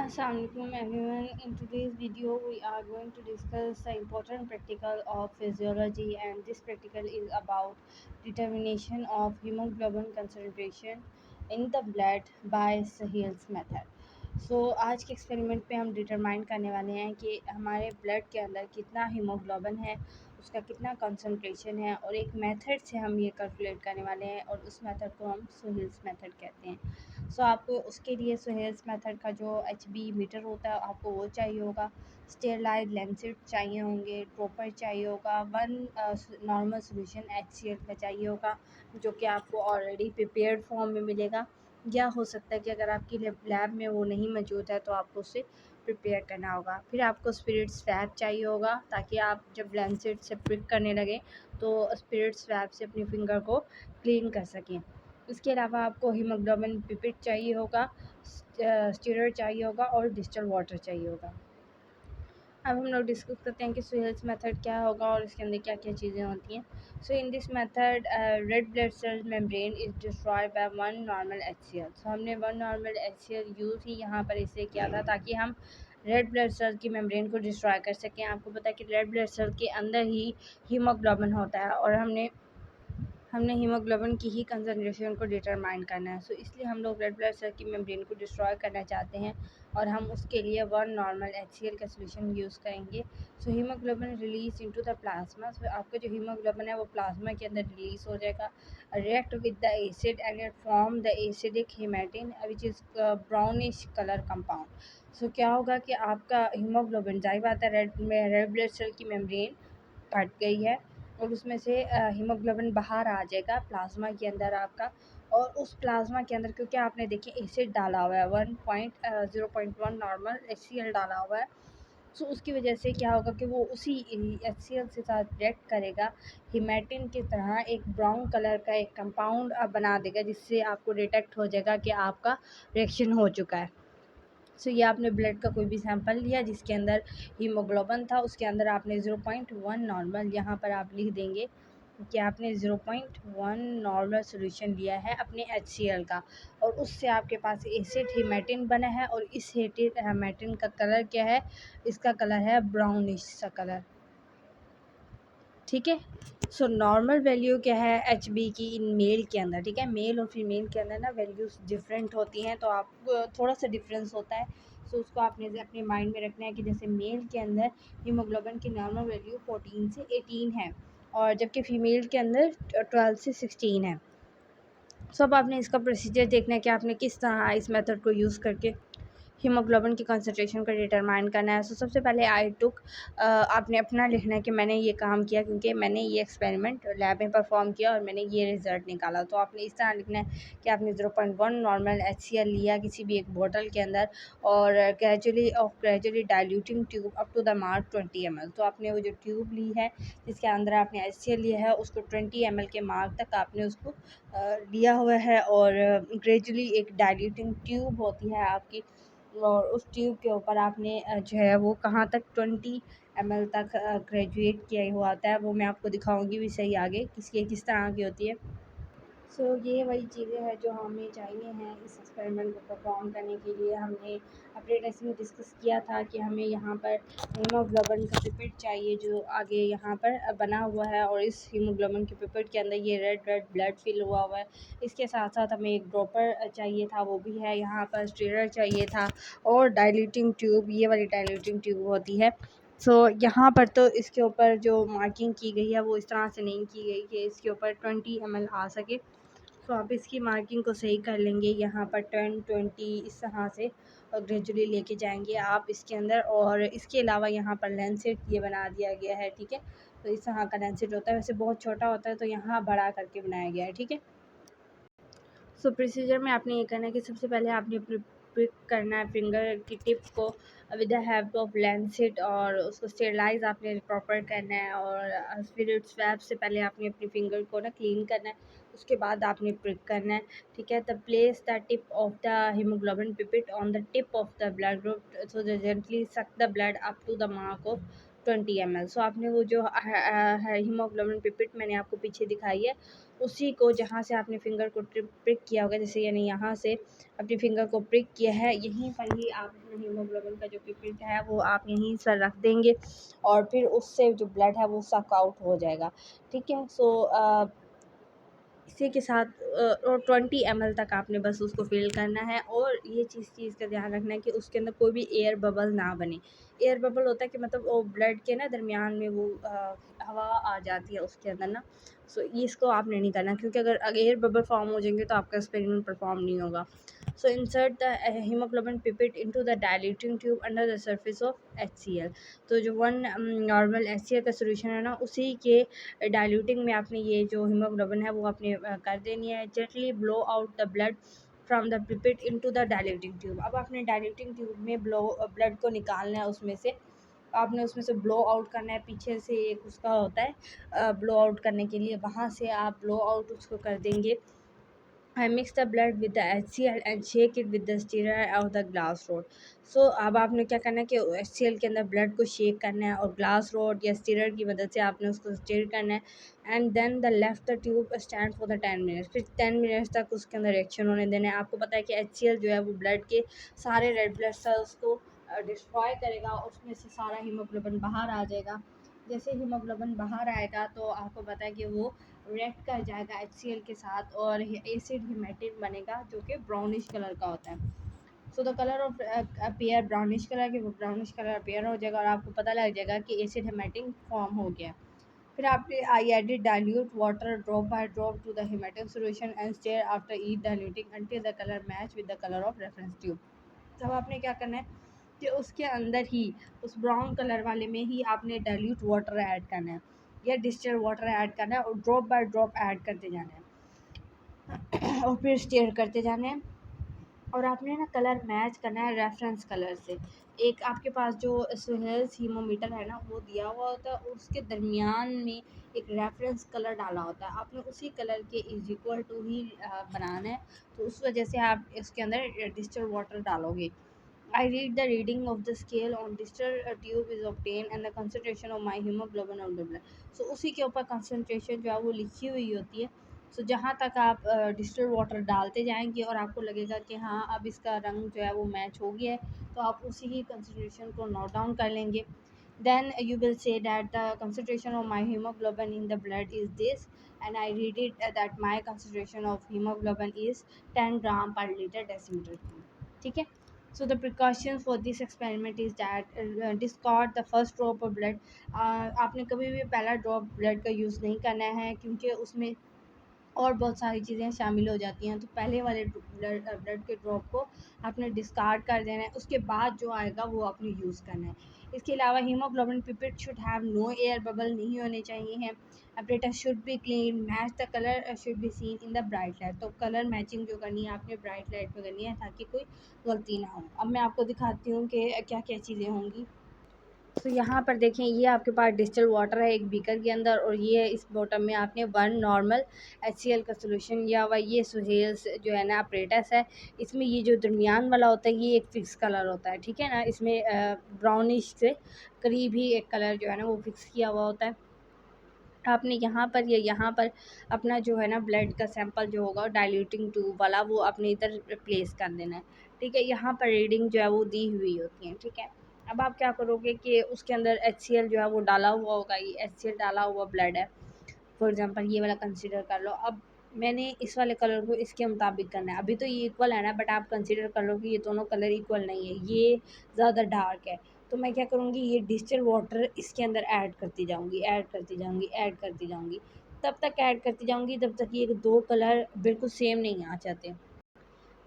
Assalamualaikum everyone. In today's video, we are going to discuss the important practical of physiology, and this practical is about determination of hemoglobin concentration in the blood by Sahil's method. आज के experiment पे हम determine करने वाले हैं कि हमारे blood के अंदर कितना हीमोग्लोबिन है, उसका कितना कंसंट्रेशन है, और एक मेथड से हम ये कैलकुलेट करने वाले हैं और उस मेथड को हम सोहेल्स मेथड कहते हैं। आपको उसके लिए सोहेल्स मेथड का जो HB मीटर होता है आपको वो चाहिए होगा, स्टेरलाइज लेंसेट चाहिए होंगे, ड्रॉपर चाहिए होगा, वन नॉर्मल सोल्यूशन HCl का चाहिए होगा जो कि आपको ऑलरेडी प्रिपेयर्ड फॉर्म में मिलेगा, या हो सकता है कि अगर आपकी लैब में वो नहीं मौजूद है तो आपको उसे प्रिपेयर करना होगा। फिर आपको स्पिरिट स्वैप चाहिए होगा ताकि आप जब लेंसेट से प्रिक करने लगें तो स्पिरिट स्वैप से अपनी फिंगर को क्लीन कर सकें। इसके अलावा आपको हीमोग्लोबिन पिपेट चाहिए होगा, स्टीरर चाहिए होगा और डिस्टल वाटर चाहिए होगा। अब हम लोग डिस्कस करते हैं कि सोहेल्स मेथड क्या होगा और इसके अंदर क्या क्या चीज़ें होती हैं। So in this method red blood cell membrane is destroyed by one normal HCl। हमने वन नॉर्मल HCl यूज़ ही यहाँ पर इससे किया था ताकि हम रेड ब्लड सेल की मेम्ब्रेन को डिस्ट्रॉय कर सकें। आपको पता है कि रेड ब्लड सेल के अंदर ही हीमोग्लोबिन होता है और हमने हीमोग्लोबिन की ही कंसंट्रेशन को डिटरमाइन करना है। इसलिए हम लोग रेड ब्लड सेल की मेम्ब्रेन को डिस्ट्रॉय करना चाहते हैं और हम उसके लिए वन नॉर्मल HCl का सोल्यूशन यूज़ करेंगे। Haemoglobin release into the plasma. आपका जो हीमोग्लोबिन है वो प्लाज्मा के अंदर रिलीज हो जाएगा, react with the acid and it form the acidic haematin which is brownish colour compound. क्या होगा कि आपका हीमोग्लोबिन, जाहिर बात है रेड ब्लड सेल की मेम्ब्रेन कट गई है और उसमें से हीमोग्लोबिन बाहर आ जाएगा प्लाज्मा के अंदर आपका, और उस प्लाज्मा के अंदर क्योंकि आपने देखिए एसिड डाला हुआ है 0.1 नॉर्मल HCl डाला हुआ है, उसकी वजह से क्या होगा कि वो उसी HCl के साथ रिएक्ट करेगा, हिमेटिन की तरह एक ब्राउन कलर का एक कंपाउंड बना देगा जिससे आपको डिटेक्ट हो जाएगा कि आपका रिएक्शन हो चुका है। ये आपने ब्लड का कोई भी सैंपल लिया जिसके अंदर हीमोग्लोबिन था, उसके अंदर आपने 0.1 नॉर्मल, यहाँ पर आप लिख देंगे कि आपने 0.1 नॉर्मल सोल्यूशन लिया है अपने HCl का, और उससे आपके पास एसिड हेमेटिन बना है और इस हेमेटिन का कलर क्या है, इसका कलर है ब्राउनिश सा कलर। ठीक है, नॉर्मल वैल्यू क्या है HB की इन मेल के अंदर, ठीक है, मेल और फीमेल के अंदर ना वैल्यूज़ डिफरेंट होती हैं, तो आप थोड़ा सा डिफरेंस होता है। उसको आपने अपने माइंड में रखना है कि जैसे मेल के अंदर हीमोग्लोबिन की नॉर्मल वैल्यू 14 से 18 है और जबकि फ़ीमेल के अंदर 12 से 16 है। अब आपने इसका प्रोसीजर देखना है कि आपने किस तरह इस मेथड को यूज़ करके हीमोग्लोबिन की कंसंट्रेशन को डिटरमाइन करना है। सबसे पहले आपने अपना लिखना है कि मैंने ये काम किया क्योंकि मैंने ये एक्सपेरिमेंट लैब में परफॉर्म किया और मैंने ये रिज़ल्ट निकाला। तो आपने इस तरह लिखना है कि आपने 0.1 नॉर्मल HCl लिया किसी भी एक बोतल के अंदर और gradually diluting tube up to the mark 20 ml। तो आपने वो जो ट्यूब ली है जिसके अंदर आपने HCl लिया है उसको 20 ml के मार्क तक आपने उसको लिया हुआ है, और ग्रेजुअली एक डाइल्यूटिंग ट्यूब होती है आपकी, और उस ट्यूब के ऊपर आपने जो है वो कहाँ तक 20 ml तक ग्रेजुएट किया हुआ होता है, वो मैं आपको दिखाऊंगी भी सही आगे किस तरह की होती है। ये वही चीज़ें हैं जो हमें चाहिए हैं इस एक्सपेरिमेंट को परफॉर्म करने के लिए। हमने अपने टेस्ट में डिस्कस किया था कि हमें यहाँ पर हीमोग्लोबिन का पिपेट चाहिए जो आगे यहाँ पर बना हुआ है, और इस हीमोग्लोबिन के पिपेट के अंदर ये रेड ब्लड फिल हुआ हुआ है। इसके साथ साथ हमें एक ड्रॉपर चाहिए था, वो भी है यहाँ पर, स्टीरर चाहिए था और डाइल्यूटिंग ट्यूब, ये वाली डाइल्यूटिंग ट्यूब होती है। यहाँ पर तो इसके ऊपर जो मार्किंग की गई है वो इस तरह से नहीं की गई कि इसके ऊपर 20 ml आ सके। आप इसकी मार्किंग को सही कर लेंगे, यहाँ पर 10-20 इस तरह से ग्रेजुअली लेके जाएंगे आप इसके अंदर। और इसके अलावा यहाँ पर लेंसेट ये बना दिया गया है, ठीक है, तो इस तरह का लेंसेट होता है, वैसे बहुत छोटा होता है तो यहाँ बड़ा करके बनाया गया है, ठीक है। प्रोसीजर में आपने ये करना है कि सबसे पहले आपने प्रिक करना है फिंगर की टिप को with the help of Lancet, और उसको स्टेरलाइज आपने प्रॉपर करना है, और स्पिरिट स्वैप से पहले आपने अपनी फिंगर को ना क्लीन करना है, उसके बाद आपने प्रिक करना है, ठीक है। The place the tip of the haemoglobin pipette on the tip of the blood group so the gently suck the blood up to the mark of 20 ml। आपने वो जो हीमोग्लोबिन पिपेट मैंने आपको पीछे दिखाई है उसी को जहाँ से आपने फिंगर को प्रिक किया होगा, जैसे यानी यहाँ से अपनी फिंगर को प्रिक किया है, यहीं पर ही आप अपना हीमोग्लोबिन का जो पिपेट है वो आप यहीं पर रख देंगे और फिर उससे जो ब्लड है वो सक आउट हो जाएगा। ठीक है, सो इसी के साथ और 20 ml तक आपने बस उसको फिल करना है। और ये चीज़ का ध्यान रखना है कि उसके अंदर कोई भी एयर बबल ना बने। एयर बबल होता है कि मतलब वो ब्लड के ना दरमियान में वो हवा आ जाती है उसके अंदर ना, सो इसको आपने नहीं करना, क्योंकि अगर एयर बबल फॉर्म हो जाएंगे तो आपका एक्सपेरिमेंट परफॉर्म नहीं होगा। So insert the hemoglobin pipette into the diluting tube under the surface of HCl। तो जो वन नॉर्मल HCl का सोल्यूशन है ना, उसी के डाइल्यूटिंग में आपने ये जो हीमोग्लोबिन है वो आपने कर देनी है। Gently blow out the blood from the pipette into the diluting tube. अब आपने डाइल्यूटिंग ट्यूब में ब्लड को निकालना है, उसमें से आपने उसमें से ब्लो आउट करना है। पीछे से एक उसका होता है ब्लो आउट करने के लिए, वहाँ से आप ब्लो आउट उसको कर देंगे। I mix the blood with the HCl and shake it with the stirrer of the glass rod। सो अब आपने क्या करना है कि HCl के अंदर ब्लड को शेक करना है और ग्लास रोड या स्टिरर की मदद से आपने उसको स्टिर करना है। And then the left the tube stand for the 10 minutes. फिर 10 मिनट्स तक उसके अंदर रिएक्शन होने देना है। आपको पता है कि HCl जो है वो ब्लड के सारे रेड ब्लड सेल्स को डिस्ट्रॉय करेगा, उसमें से सारा हीमोग्लोबिन बाहर आ जाएगा। जैसे हीमोग्लोबिन बाहर आएगा तो आपको पता है कि वो रिएक्ट कर जाएगा HCl के साथ और एसिड हिमेटिन बनेगा, जो कि ब्राउनिश कलर का होता है। So the colour of appear brownish colour के, वो ब्राउनिश कलर अपेयर हो जाएगा और आपको पता लग जाएगा कि एसिड हिमेटिन फॉर्म हो गया। फिर आपने I added dilute water drop by drop to the haematin solution and stir after each diluting until the colour match with the colour of reference tube. तब आपने क्या करना है कि उसके अंदर ही उस ब्राउन कलर वाले में ही आपने डाइल्यूट वाटर ऐड करना है या डिस्टिल्ड वाटर ऐड करना है और ड्रॉप बाय ड्रॉप ऐड करते जाना है और फिर स्टेयर करते जाना है। और आपने ना कलर मैच करना है रेफरेंस कलर से। एक आपके पास जो सुहेल्स हीमोमीटर है ना वो दिया हुआ होता है और उसके दरमियान में एक रेफरेंस कलर डाला होता है, आपने उसी कलर के इज इक्वल टू ही बनाना है। तो उस वजह से आप इसके अंदर डिस्टिल्ड वाटर डालोगे। I read the reading of the scale on distal tube is obtained and the concentration of my hemoglobin of the blood। So उसी के ऊपर concentration जो है वो लिखी हुई होती है। सो जहाँ तक आप डिस्टिल वाटर डालते जाएंगे और आपको लगेगा कि हाँ अब इसका रंग जो है वो मैच हो गया है, तो आप उसी ही कंसनट्रेशन को नोट डाउन कर लेंगे। Then you will say that the concentration of my hemoglobin in the blood is this, and I read it that my concentration of hemoglobin is 10 gram per liter decimeter cube। ठीक है, so the precautions for this experiment is that discard the first drop of blood। आपने कभी भी पहला drop blood का use नहीं करना है, क्योंकि उसमें और बहुत सारी चीज़ें शामिल हो जाती हैं। तो पहले वाले ब्लड के ड्रॉप को आपने डिस्कार्ड कर देना है, उसके बाद जो आएगा वो आपने यूज़ करना है। इसके अलावा haemoglobin pipette should have no air bubble, नहीं होने चाहिए हैं। apparatus should be clean, match the colour should be seen in the bright light. तो कलर मैचिंग जो करनी है आपने ब्राइट लाइट में करनी है ताकि कोई गलती ना हो। अब मैं आपको दिखाती हूँ कि क्या क्या चीज़ें होंगी। तो यहाँ पर देखें, ये आपके पास डिस्टिल वाटर है एक बीकर के अंदर और ये इस बॉटम में आपने वन नॉर्मल HCl का सोल्यूशन लिया हुआ। ये सुहेल्स जो है ना अपरेटस है, इसमें ये जो दरमियान वाला होता है ये एक फिक्स कलर होता है। ठीक है ना, इसमें ब्राउनिश से करीब ही एक कलर जो है ना वो फिक्स किया हुआ होता है। आपने यहाँ पर या यहाँ पर अपना जो है ना ब्लड का सैंपल जो होगा डाइल्यूटिंग ट्यूब वाला वो अपने इधर प्लेस कर देना है। ठीक है, यहाँ पर रीडिंग जो है वो दी हुई होती है। ठीक है, अब आप क्या करोगे कि उसके अंदर HCl जो है वो डाला हुआ होगा, ये HCl डाला हुआ ब्लड है। फॉर एग्जांपल ये वाला कंसीडर कर लो। अब मैंने इस वाले कलर को इसके मुताबिक करना है। अभी तो ये इक्वल है ना, बट आप कंसीडर कर लो कि ये दोनों कलर इक्वल नहीं है, ये ज़्यादा डार्क है। तो मैं क्या करूँगी, ये डिस्टिल वाटर इसके अंदर ऐड करती जाऊँगी, ऐड करती जाऊँगी, ऐड करती जाऊँगी, तब तक ऐड करती जाऊँगी जब तक ये दो कलर बिल्कुल सेम नहीं आ जाते।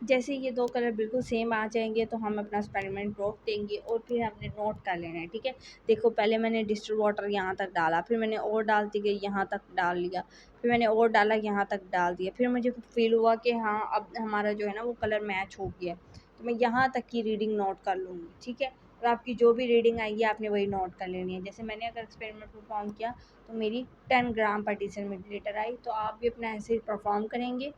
जैसे ये दो कलर बिल्कुल सेम आ जाएंगे तो हम अपना एक्सपेरिमेंट रोक देंगे और फिर हमने नोट कर लेना है। ठीक है, देखो पहले मैंने डिस्टिल वाटर यहाँ तक डाला, फिर मैंने और डालती गई, यहाँ तक डाल लिया, फिर मैंने और डाला, यहाँ तक डाल दिया, फिर मुझे फील हुआ कि हाँ अब हमारा जो है ना वो कलर मैच हो गया, तो मैं यहाँ तक की रीडिंग नोट कर लूँगी। ठीक है, और आपकी जो भी रीडिंग आएगी आपने वही नोट कर लेनी है। जैसे मैंने अगर एक्सपेरिमेंट परफॉर्म किया तो मेरी 10 ग्राम पर डेसीमीटर आई, तो आप भी अपना ऐसे ही परफॉर्म करेंगे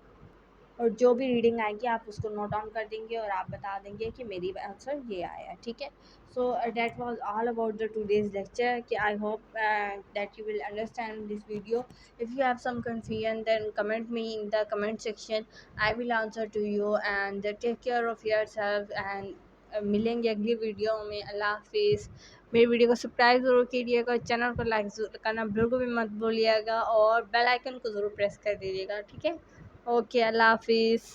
और जो भी रीडिंग आएगी आप उसको नोट डाउन कर देंगे और आप बता देंगे कि मेरी आंसर ये आया, ठीक है। So that was all about the today's lecture. I hope that you will understand this video. If you have some confusion, then comment me in the comment section. I will answer to you, and take care of yourself, and मिलेंगे अगली video में। अल्लाह हाफिज़। मेरी video को subscribe ज़रूर कीजिएगा, channel को like करना बिल्कुल भी मत भूलिएगा, और बेल आइकन को ज़रूर प्रेस कर दीजिएगा, ठीक है। ओके, अल्लाह हाफिज़।